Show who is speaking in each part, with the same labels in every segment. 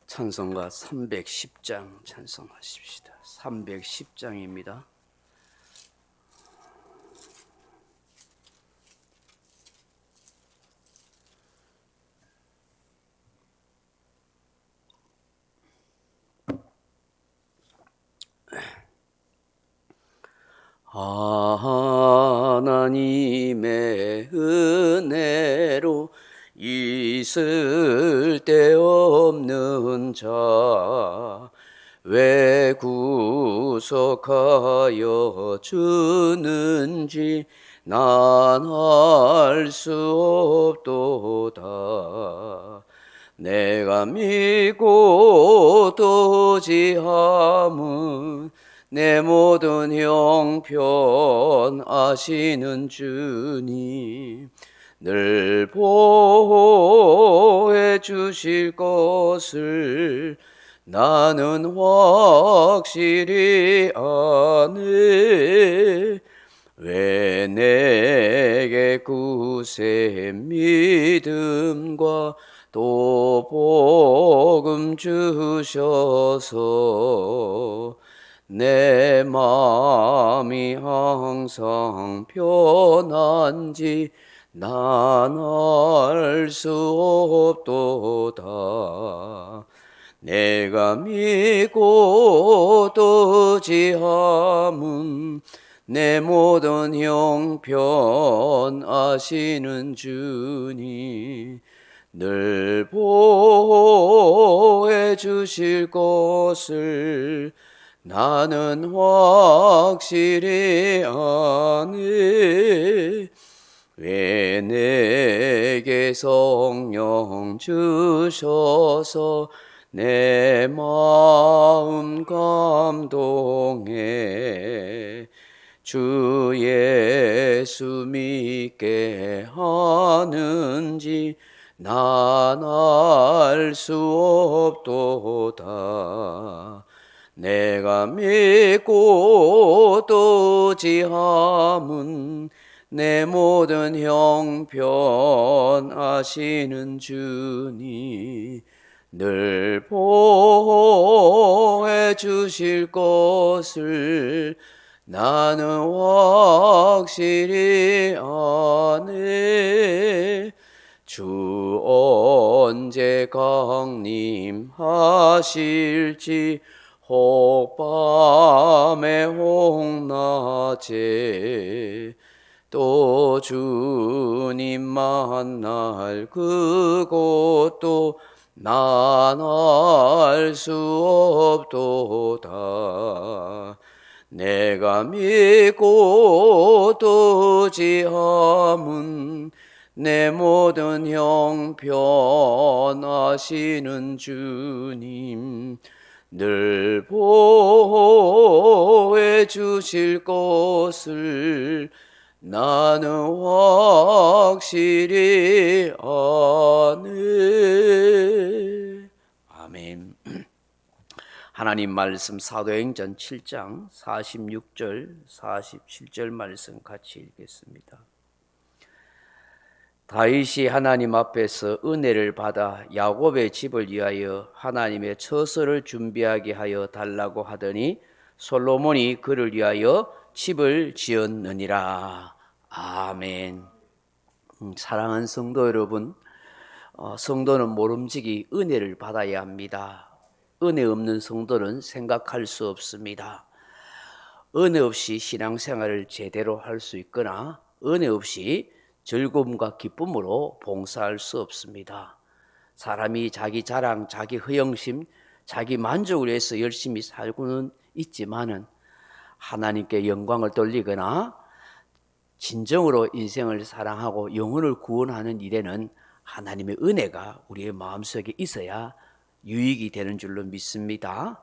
Speaker 1: 찬송가 310장 찬송하십시다. 310장입니다. 하나님의 은혜로 있을 데 없는 자 왜 구속하여 주는지 난 알 수 없도다. 내가 믿고 도지함은 내 모든 형편 아시는 주님 늘 보호해 주실 것을 나는 확실히 아네. 왜 내게 굳세 믿음과 또 복음 주셔서 내 마음이 항상 편한지 난 알 수 없도다. 내가 믿고 도지함은 내 모든 형편 아시는 주님 늘 보호해 주실 것을 나는 확실히 아네. 왜 내게 성령 주셔서 내 마음 감동해 주 예수 믿게 하는지 난 알 수 없도다. 내가 믿고 도지함은 내 모든 형편 아시는 주님 늘 보호해 주실 것을 나는 확실히 아네. 주 언제 강림하실지 혹 밤에 혹 낮에 또 주님 만날 그곳도 난 알 수 없도다. 내가 믿고 도지함은 내 모든 형편 아시는 주님 늘 보호해 주실 것을 나는 확실히 아네. 아멘. 하나님 말씀 사도행전 7장 46절 47절 말씀 같이 읽겠습니다. 다윗이 하나님 앞에서 은혜를 받아 야곱의 집을 위하여 하나님의 처소를 준비하게 하여 달라고 하더니 솔로몬이 그를 위하여 집을 지었느니라. 아멘. 사랑하는 성도 여러분, 성도는 모름지기 은혜를 받아야 합니다. 은혜 없는 성도는 생각할 수 없습니다. 은혜 없이 신앙생활을 제대로 할 수 있거나 은혜 없이 즐거움과 기쁨으로 봉사할 수 없습니다. 사람이 자기 자랑, 자기 허영심, 자기 만족을 위해서 열심히 살고는 있지만은 하나님께 영광을 돌리거나 진정으로 인생을 사랑하고 영혼을 구원하는 일에는 하나님의 은혜가 우리의 마음속에 있어야 유익이 되는 줄로 믿습니다.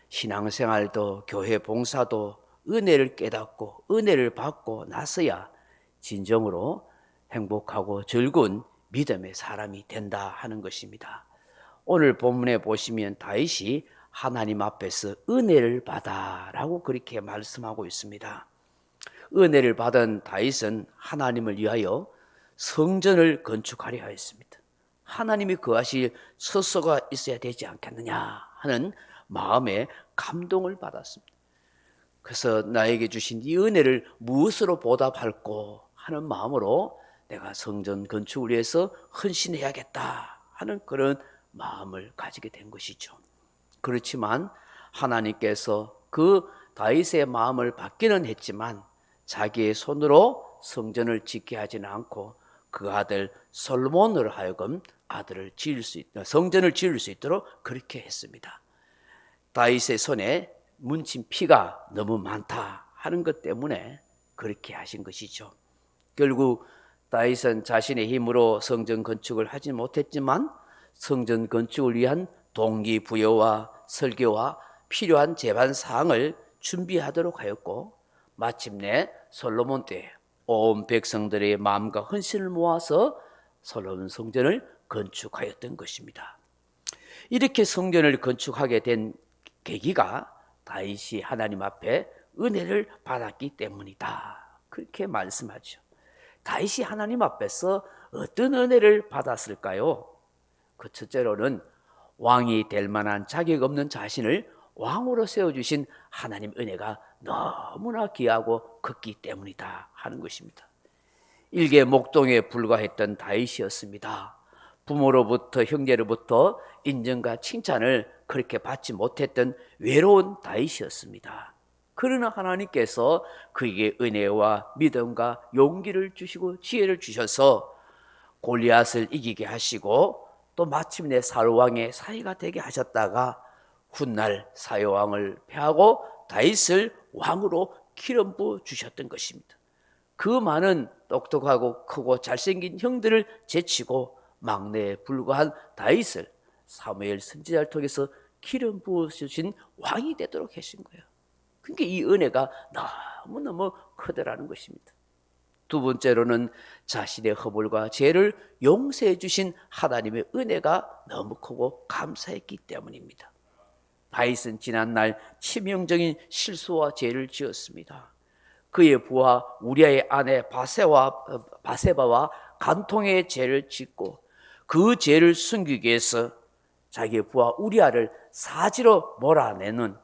Speaker 1: 신앙생활도 교회 봉사도 은혜를 깨닫고 은혜를 받고 나서야 진정으로 행복하고 즐거운 믿음의 사람이 된다 하는 것입니다. 오늘 본문에 보시면 다윗이 하나님 앞에서 은혜를 받아라고 그렇게 말씀하고 있습니다. 은혜를 받은 다윗은 하나님을 위하여 성전을 건축하려 하였습니다. 하나님이 거하실 처소가 있어야 되지 않겠느냐 하는 마음에 감동을 받았습니다. 그래서 나에게 주신 이 은혜를 무엇으로 보답할꼬 하는 마음으로 내가 성전 건축을 위해서 헌신해야겠다 하는 그런 마음을 가지게 된 것이죠. 그렇지만 하나님께서 그 다윗의 마음을 받기는 했지만 자기의 손으로 성전을 짓게 하지는 않고 그 아들 솔로몬으로 하여금 성전을 지을 수 있도록 그렇게 했습니다. 다윗의 손에 묻힌 피가 너무 많다 하는 것 때문에 그렇게 하신 것이죠. 결국 다윗은 자신의 힘으로 성전 건축을 하지 못했지만 성전 건축을 위한 동기부여와 설계와 필요한 제반 사항을 준비하도록 하였고, 마침내 솔로몬 때 온 백성들의 마음과 헌신을 모아서 솔로몬 성전을 건축하였던 것입니다. 이렇게 성전을 건축하게 된 계기가 다윗이 하나님 앞에 은혜를 받았기 때문이다, 그렇게 말씀하죠. 다윗이 하나님 앞에서 어떤 은혜를 받았을까요? 그 첫째로는 왕이 될 만한 자격 없는 자신을 왕으로 세워주신 하나님 은혜가 너무나 귀하고 컸기 때문이다 하는 것입니다. 일개 목동에 불과했던 다윗이었습니다. 부모로부터 형제로부터 인정과 칭찬을 그렇게 받지 못했던 외로운 다윗이었습니다. 그러나 하나님께서 그에게 은혜와 믿음과 용기를 주시고 지혜를 주셔서 골리앗을 이기게 하시고 또 마침내 사울왕의 사위가 되게 하셨다가 훗날 사울왕을 패하고 다윗을 왕으로 기름 부어 주셨던 것입니다. 그 많은 똑똑하고 크고 잘생긴 형들을 제치고 막내에 불과한 다윗을 사무엘 선지자를 통해서 기름 부어 주신 왕이 되도록 하신 거예요. 그러니까 이 은혜가 너무너무 크더라는 것입니다. 두 번째로는 자신의 허물과 죄를 용서해 주신 하나님의 은혜가 너무 크고 감사했기 때문입니다. 다윗은 지난날 치명적인 실수와 죄를 지었습니다. 그의 부하 우리아의 아내 바세바와 간통의 죄를 짓고 그 죄를 숨기기 위해서 자기의 부하 우리아를 사지로 몰아내는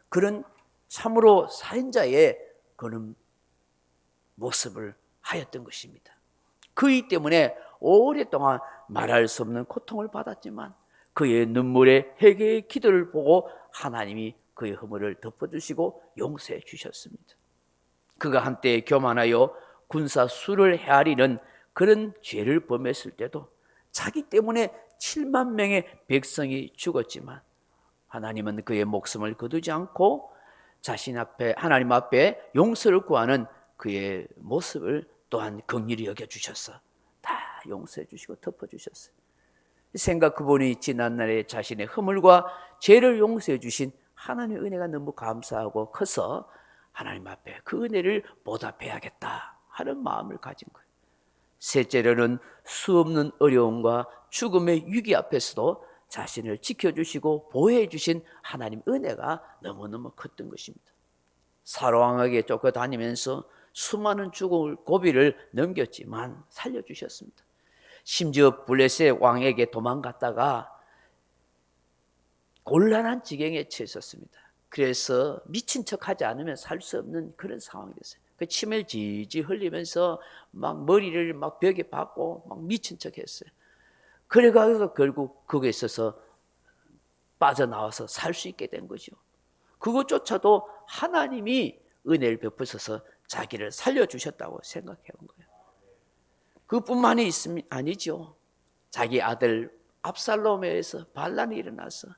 Speaker 1: 그런 참으로 살인자의 그런 모습을 하였던 것입니다. 그이 때문에 오랫동안 말할 수 없는 고통을 받았지만 그의 눈물의 회개의 기도를 보고 하나님이 그의 허물을 덮어주시고 용서해 주셨습니다. 그가 한때 교만하여 군사 수를 헤아리는 그런 죄를 범했을 때도 자기 때문에 7만 명의 백성이 죽었지만 하나님은 그의 목숨을 거두지 않고 자신 앞에 하나님 앞에 용서를 구하는 그의 모습을 또한 긍휼히 여겨주셔서 다 용서해 주시고 덮어주셨어요. 생각해보니 지난날에 자신의 허물과 죄를 용서해 주신 하나님의 은혜가 너무 감사하고 커서 하나님 앞에 그 은혜를 보답해야겠다 하는 마음을 가진 거예요. 셋째로는 수없는 어려움과 죽음의 위기 앞에서도 자신을 지켜주시고 보호해 주신 하나님 은혜가 너무너무 컸던 것입니다. 사로왕에게 쫓겨다니면서 수많은 죽음의 고비를 넘겼지만 살려주셨습니다. 심지어 블레셋 왕에게 도망갔다가 곤란한 지경에 처했었습니다. 그래서 미친 척하지 않으면 살 수 없는 그런 상황이 됐어요. 그 침을 지지 흘리면서 막 머리를 막 벽에 박고 막 미친 척했어요. 그래가지고 결국 거기에 있어서 빠져나와서 살 수 있게 된 거죠. 그것조차도 하나님이 은혜를 베푸셔서 자기를 살려주셨다고 생각해 온 거예요. 그뿐만이 아니죠. 자기 아들 압살롬에 의해서 반란이 일어나서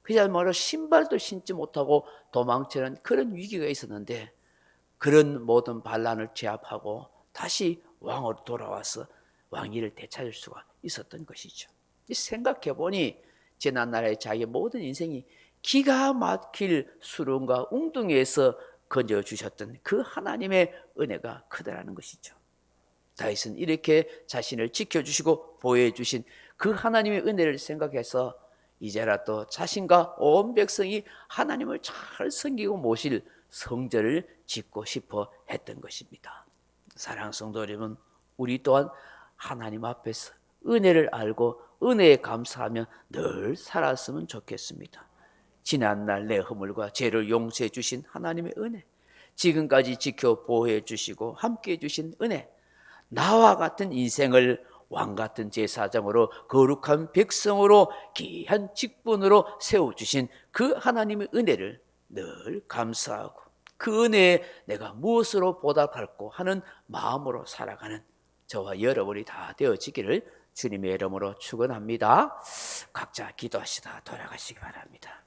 Speaker 1: 그야말로 신발도 신지 못하고 도망치는 그런 위기가 있었는데 그런 모든 반란을 제압하고 다시 왕으로 돌아와서 왕위를 되찾을 수가 있었던 것이죠. 생각해 보니 지난날에 자기 모든 인생이 기가 막힐 수렁과 웅둥이에서 건져주셨던 그 하나님의 은혜가 크다라는 것이죠. 다윗은 이렇게 자신을 지켜주시고 보호해주신 그 하나님의 은혜를 생각해서 이제라도 자신과 온 백성이 하나님을 잘 섬기고 모실 성전을 짓고 싶어 했던 것입니다. 사랑하는 성도 여러분, 우리 또한 하나님 앞에서 은혜를 알고 은혜에 감사하며 늘 살았으면 좋겠습니다. 지난날 내 허물과 죄를 용서해 주신 하나님의 은혜, 지금까지 지켜 보호해 주시고 함께해 주신 은혜, 나와 같은 인생을 왕같은 제사장으로 거룩한 백성으로 귀한 직분으로 세워주신 그 하나님의 은혜를 늘 감사하고 그 은혜에 내가 무엇으로 보답할고 하는 마음으로 살아가는 저와 여러분이 다 되어지기를 주님의 이름으로 축원합니다. 각자 기도하시다 돌아가시기 바랍니다.